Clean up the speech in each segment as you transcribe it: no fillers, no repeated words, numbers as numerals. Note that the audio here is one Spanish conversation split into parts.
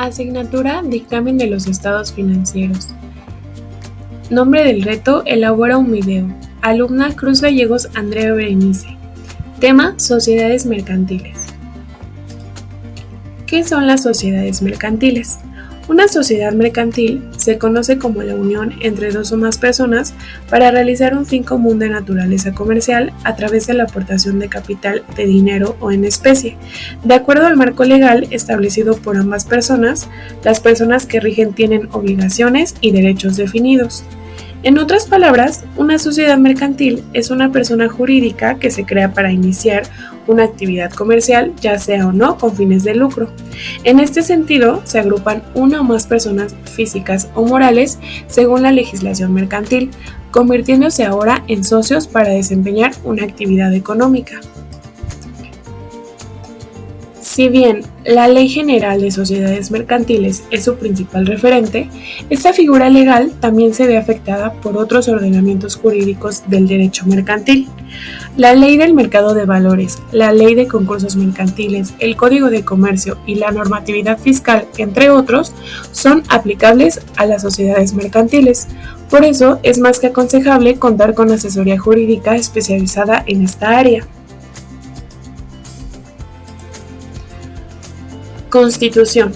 Asignatura Dictamen de los estados financieros. Nombre del reto: elabora un video. Alumna Cruz Gallegos Andrea Berenice. Tema: sociedades mercantiles. ¿Qué son las sociedades mercantiles? Una sociedad mercantil se conoce como la unión entre dos o más personas para realizar un fin común de naturaleza comercial a través de la aportación de capital, de dinero o en especie, de acuerdo al marco legal establecido por ambas personas. Las personas que rigen tienen obligaciones y derechos definidos. En otras palabras, una sociedad mercantil es una persona jurídica que se crea para iniciar una actividad comercial, ya sea o no con fines de lucro. En este sentido, se agrupan una o más personas físicas o morales según la legislación mercantil, convirtiéndose ahora en socios para desempeñar una actividad económica. Si bien la Ley General de Sociedades Mercantiles es su principal referente, esta figura legal también se ve afectada por otros ordenamientos jurídicos del derecho mercantil. La Ley del Mercado de Valores, la Ley de Concursos Mercantiles, el Código de Comercio y la normatividad fiscal, entre otros, son aplicables a las sociedades mercantiles. Por eso es más que aconsejable contar con asesoría jurídica especializada en esta área. Constitución.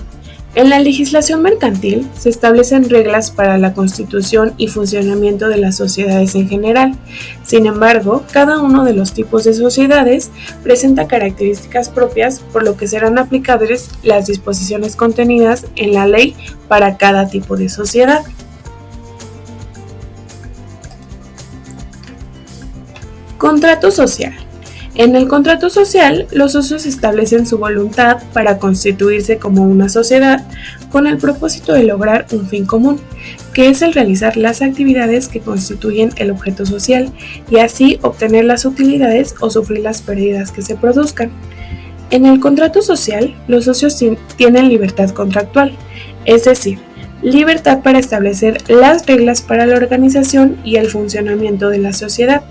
En la legislación mercantil se establecen reglas para la constitución y funcionamiento de las sociedades en general. Sin embargo, cada uno de los tipos de sociedades presenta características propias, por lo que serán aplicables las disposiciones contenidas en la ley para cada tipo de sociedad. Contrato social. En el contrato social, los socios establecen su voluntad para constituirse como una sociedad con el propósito de lograr un fin común, que es el realizar las actividades que constituyen el objeto social y así obtener las utilidades o sufrir las pérdidas que se produzcan. En el contrato social, los socios tienen libertad contractual, es decir, libertad para establecer las reglas para la organización y el funcionamiento de la sociedad,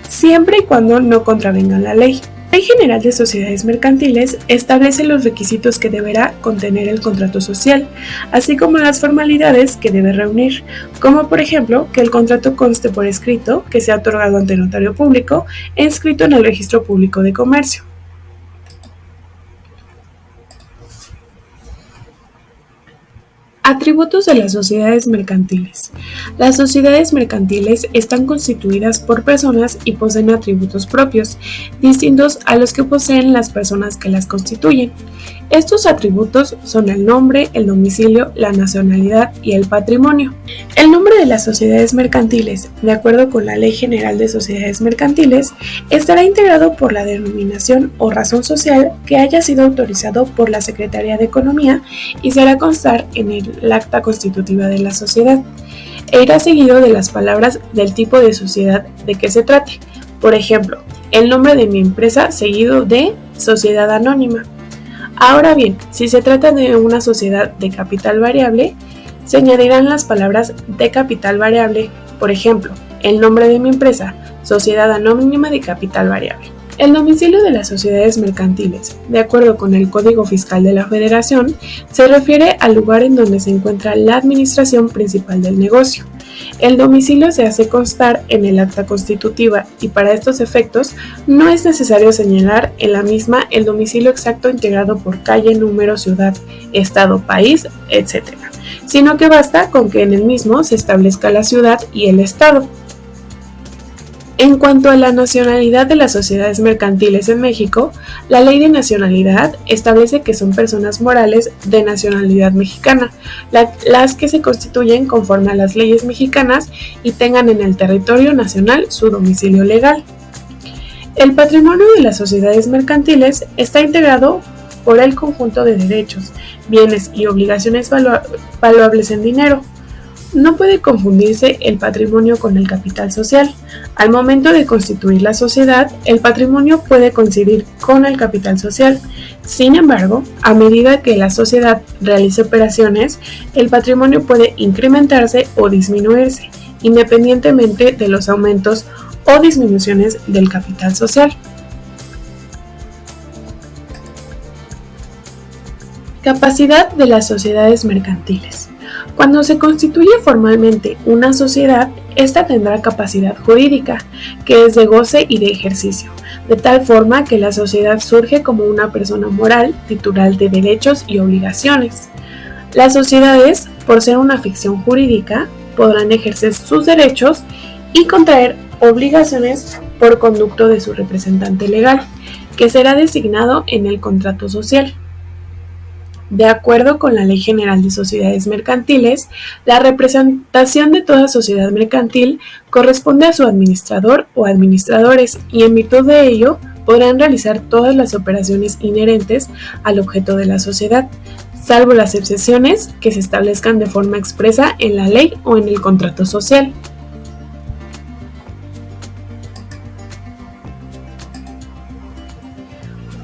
siempre y cuando no contravengan la ley. La Ley General de Sociedades Mercantiles establece los requisitos que deberá contener el contrato social, así como las formalidades que debe reunir, como por ejemplo que el contrato conste por escrito, que sea otorgado ante notario público e inscrito en el Registro Público de Comercio. Atributos de las sociedades mercantiles. Las sociedades mercantiles están constituidas por personas y poseen atributos propios, distintos a los que poseen las personas que las constituyen. Estos atributos son el nombre, el domicilio, la nacionalidad y el patrimonio. El nombre de las sociedades mercantiles, de acuerdo con la Ley General de Sociedades Mercantiles, estará integrado por la denominación o razón social que haya sido autorizado por la Secretaría de Economía y se hará constar en el acta constitutiva de la sociedad, e irá seguido de las palabras del tipo de sociedad de que se trate. Por ejemplo, el nombre de mi empresa seguido de sociedad anónima. Ahora bien, si se trata de una sociedad de capital variable, se añadirán las palabras de capital variable, por ejemplo, el nombre de mi empresa, sociedad anónima de capital variable. El domicilio de las sociedades mercantiles, de acuerdo con el Código Fiscal de la Federación, se refiere al lugar en donde se encuentra la administración principal del negocio. El domicilio se hace constar en el acta constitutiva y para estos efectos no es necesario señalar en la misma el domicilio exacto integrado por calle, número, ciudad, estado, país, etc., sino que basta con que en el mismo se establezca la ciudad y el estado. En cuanto a la nacionalidad de las sociedades mercantiles en México, la Ley de Nacionalidad establece que son personas morales de nacionalidad mexicana, las que se constituyen conforme a las leyes mexicanas y tengan en el territorio nacional su domicilio legal. El patrimonio de las sociedades mercantiles está integrado por el conjunto de derechos, bienes y obligaciones valuables en dinero. No puede confundirse el patrimonio con el capital social. Al momento de constituir la sociedad, el patrimonio puede coincidir con el capital social. Sin embargo, a medida que la sociedad realice operaciones, el patrimonio puede incrementarse o disminuirse, independientemente de los aumentos o disminuciones del capital social. Capacidad de las sociedades mercantiles. Cuando se constituye formalmente una sociedad, ésta tendrá capacidad jurídica, que es de goce y de ejercicio, de tal forma que la sociedad surge como una persona moral, titular de derechos y obligaciones. Las sociedades, por ser una ficción jurídica, podrán ejercer sus derechos y contraer obligaciones por conducto de su representante legal, que será designado en el contrato social. De acuerdo con la Ley General de Sociedades Mercantiles, la representación de toda sociedad mercantil corresponde a su administrador o administradores y en virtud de ello podrán realizar todas las operaciones inherentes al objeto de la sociedad, salvo las excepciones que se establezcan de forma expresa en la ley o en el contrato social.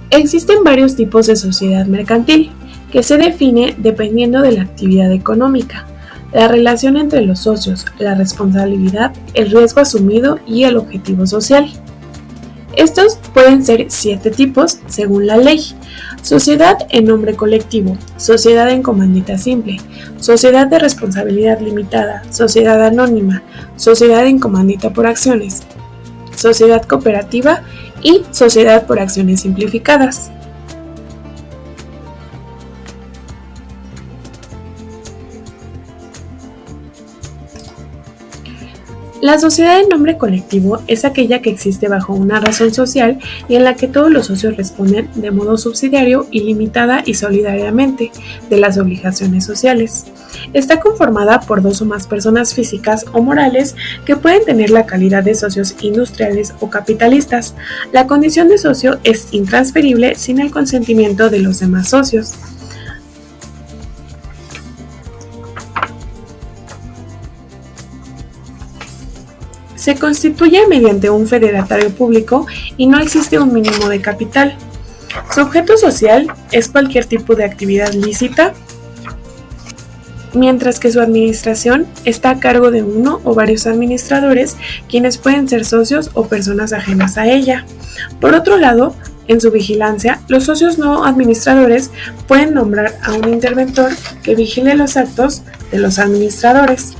Existen varios tipos de sociedad mercantil, que se define dependiendo de la actividad económica, la relación entre los socios, la responsabilidad, el riesgo asumido y el objetivo social. Estos pueden ser 7 tipos según la ley: sociedad en nombre colectivo, sociedad en comandita simple, sociedad de responsabilidad limitada, sociedad anónima, sociedad en comandita por acciones, sociedad cooperativa y sociedad por acciones simplificadas. La sociedad en nombre colectivo es aquella que existe bajo una razón social y en la que todos los socios responden de modo subsidiario, ilimitada y solidariamente de las obligaciones sociales. Está conformada por 2 o más personas físicas o morales que pueden tener la calidad de socios industriales o capitalistas. La condición de socio es intransferible sin el consentimiento de los demás socios. Se constituye mediante un federatario público y no existe un mínimo de capital. Su objeto social es cualquier tipo de actividad lícita, mientras que su administración está a cargo de uno o varios administradores, quienes pueden ser socios o personas ajenas a ella. Por otro lado, en su vigilancia, los socios no administradores pueden nombrar a un interventor que vigile los actos de los administradores.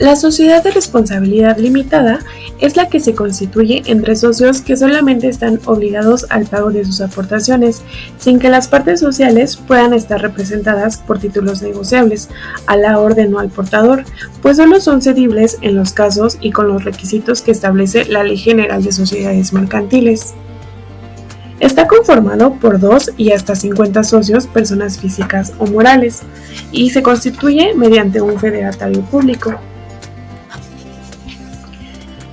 La sociedad de responsabilidad limitada es la que se constituye entre socios que solamente están obligados al pago de sus aportaciones, sin que las partes sociales puedan estar representadas por títulos negociables, a la orden o al portador, pues solo son cedibles en los casos y con los requisitos que establece la Ley General de Sociedades Mercantiles. Está conformado por 2 y hasta 50 socios, personas físicas o morales, y se constituye mediante un federatario público.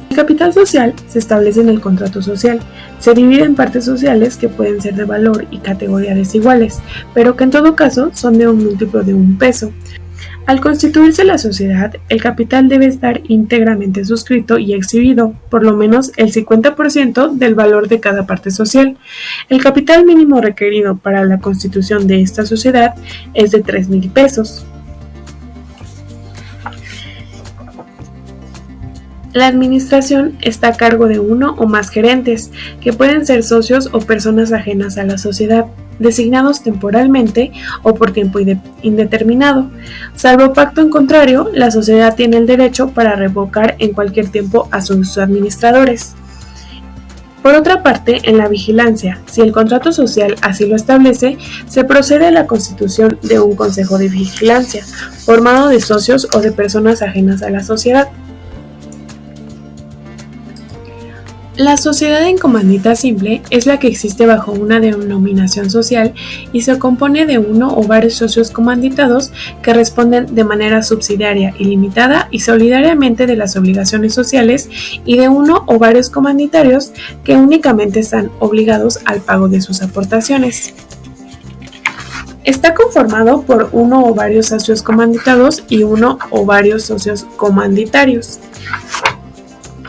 El capital social se establece en el contrato social. Se divide en partes sociales que pueden ser de valor y categoría desiguales, pero que en todo caso son de un múltiplo de 1 peso. Al constituirse la sociedad, el capital debe estar íntegramente suscrito y exhibido, por lo menos el 50% del valor de cada parte social. El capital mínimo requerido para la constitución de esta sociedad es de 3,000 pesos. La administración está a cargo de 1 o más gerentes, que pueden ser socios o personas ajenas a la sociedad, designados temporalmente o por tiempo indeterminado. Salvo pacto en contrario, la sociedad tiene el derecho para revocar en cualquier tiempo a sus administradores. Por otra parte, en la vigilancia, si el contrato social así lo establece, se procede a la constitución de un consejo de vigilancia, formado de socios o de personas ajenas a la sociedad. La sociedad en comandita simple es la que existe bajo una denominación social y se compone de 1 o varios socios comanditados que responden de manera subsidiaria, ilimitada y solidariamente de las obligaciones sociales y de 1 o varios comanditarios que únicamente están obligados al pago de sus aportaciones. Está conformado por 1 o varios socios comanditados y 1 o varios socios comanditarios.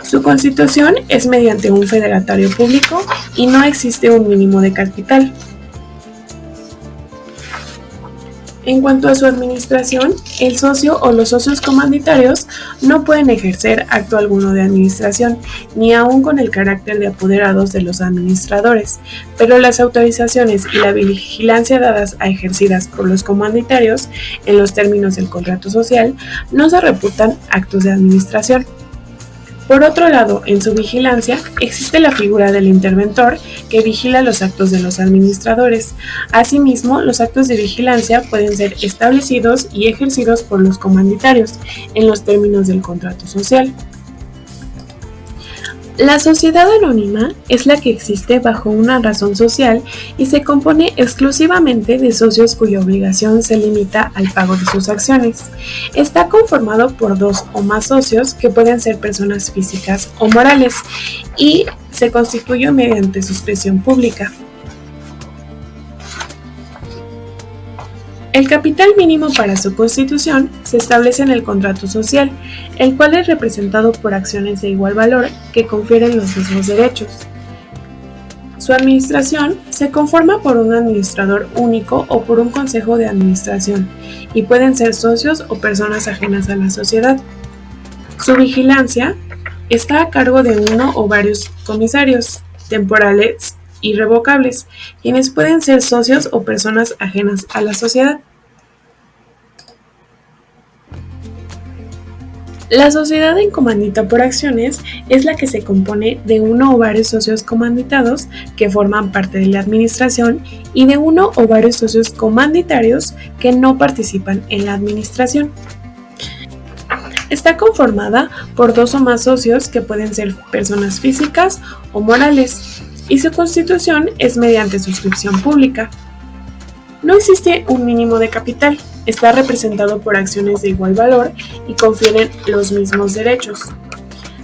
Su constitución es mediante un federatario público y no existe un mínimo de capital. En cuanto a su administración, el socio o los socios comandatarios no pueden ejercer acto alguno de administración, ni aun con el carácter de apoderados de los administradores, pero las autorizaciones y la vigilancia dadas a ejercidas por los comandatarios en los términos del contrato social no se reputan actos de administración. Por otro lado, en su vigilancia existe la figura del interventor que vigila los actos de los administradores. Asimismo, los actos de vigilancia pueden ser establecidos y ejercidos por los comandatarios en los términos del contrato social. La sociedad anónima es la que existe bajo una razón social y se compone exclusivamente de socios cuya obligación se limita al pago de sus acciones. Está conformado por dos o más socios que pueden ser personas físicas o morales y se constituye mediante suscripción pública. El capital mínimo para su constitución se establece en el contrato social, el cual es representado por acciones de igual valor que confieren los mismos derechos. Su administración se conforma por un administrador único o por un consejo de administración, y pueden ser socios o personas ajenas a la sociedad. Su vigilancia está a cargo de uno o varios comisarios temporales irrevocables, quienes pueden ser socios o personas ajenas a la sociedad. La sociedad en comandita por acciones es la que se compone de uno o varios socios comanditados que forman parte de la administración y de uno o varios socios comandatarios que no participan en la administración. Está conformada por dos o más socios que pueden ser personas físicas o morales, y su constitución es mediante suscripción pública. No existe un mínimo de capital, está representado por acciones de igual valor y confieren los mismos derechos.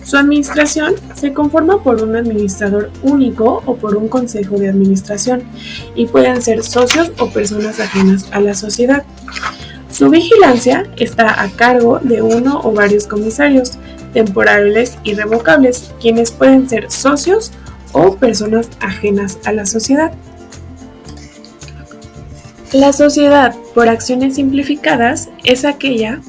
Su administración se conforma por un administrador único o por un consejo de administración, y pueden ser socios o personas ajenas a la sociedad. Su vigilancia está a cargo de uno o varios comisarios temporales irrevocables, quienes pueden ser socios o personas ajenas a la sociedad. La sociedad por acciones simplificadas es aquella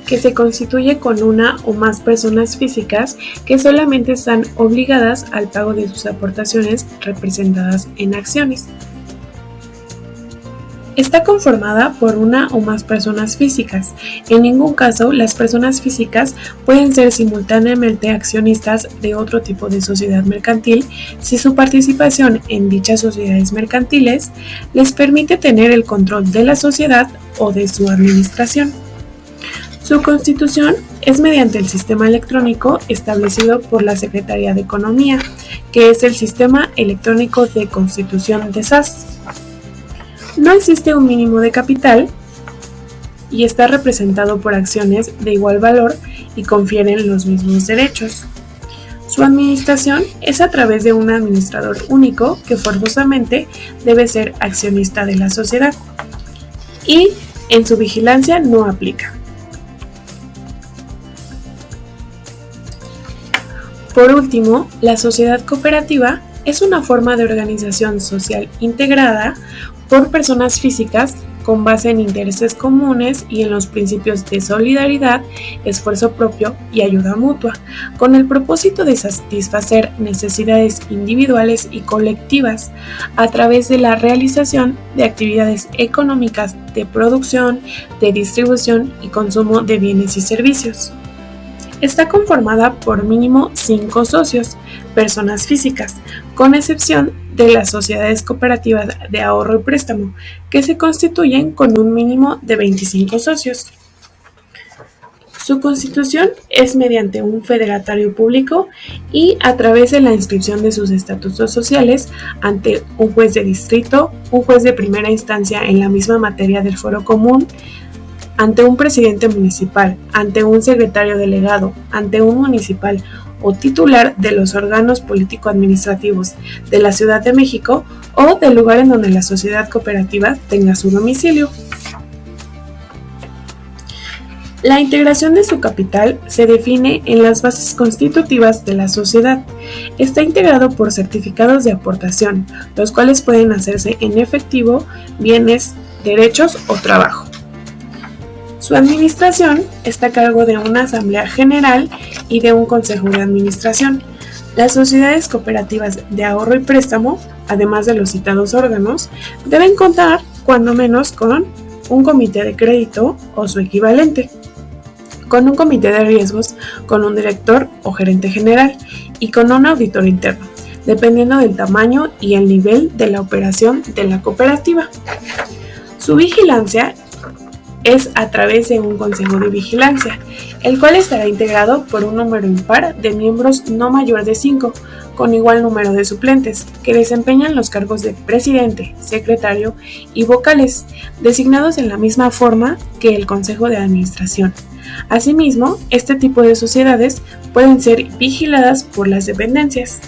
que se constituye con una o más personas físicas que solamente están obligadas al pago de sus aportaciones representadas en acciones. Está conformada por una o más personas físicas. En ningún caso, las personas físicas pueden ser simultáneamente accionistas de otro tipo de sociedad mercantil si su participación en dichas sociedades mercantiles les permite tener el control de la sociedad o de su administración. Su constitución es mediante el sistema electrónico establecido por la Secretaría de Economía, que es el Sistema Electrónico de Constitución de SAS. No existe un mínimo de capital y está representado por acciones de igual valor y confieren los mismos derechos. Su administración es a través de un administrador único que forzosamente debe ser accionista de la sociedad, y en su vigilancia no aplica. Por último, la sociedad cooperativa es una forma de organización social integrada por personas físicas con base en intereses comunes y en los principios de solidaridad, esfuerzo propio y ayuda mutua, con el propósito de satisfacer necesidades individuales y colectivas a través de la realización de actividades económicas de producción, de distribución y consumo de bienes y servicios. Está conformada por mínimo 5 socios, personas físicas, con excepción de las sociedades cooperativas de ahorro y préstamo, que se constituyen con un mínimo de 25 socios. Su constitución es mediante un federatario público y a través de la inscripción de sus estatutos sociales ante un juez de distrito, un juez de primera instancia en la misma materia del foro común, ante un presidente municipal, ante un secretario delegado, ante un municipal o titular de los órganos político-administrativos de la Ciudad de México o del lugar en donde la sociedad cooperativa tenga su domicilio. La integración de su capital se define en las bases constitutivas de la sociedad. Está integrado por certificados de aportación, los cuales pueden hacerse en efectivo, bienes derechos o trabajo. Su administración está a cargo de una asamblea general y de un consejo de administración. Las sociedades cooperativas de ahorro y préstamo, además de los citados órganos, deben contar cuando menos con un comité de crédito o su equivalente, con un comité de riesgos, con un director o gerente general y con un auditor interno, dependiendo del tamaño y el nivel de la operación de la cooperativa. Su vigilancia es a través de un consejo de vigilancia, el cual estará integrado por un número impar de miembros no mayor de 5, con igual número de suplentes, que desempeñan los cargos de presidente, secretario y vocales, designados en la misma forma que el consejo de administración. Asimismo, este tipo de sociedades pueden ser vigiladas por las dependencias.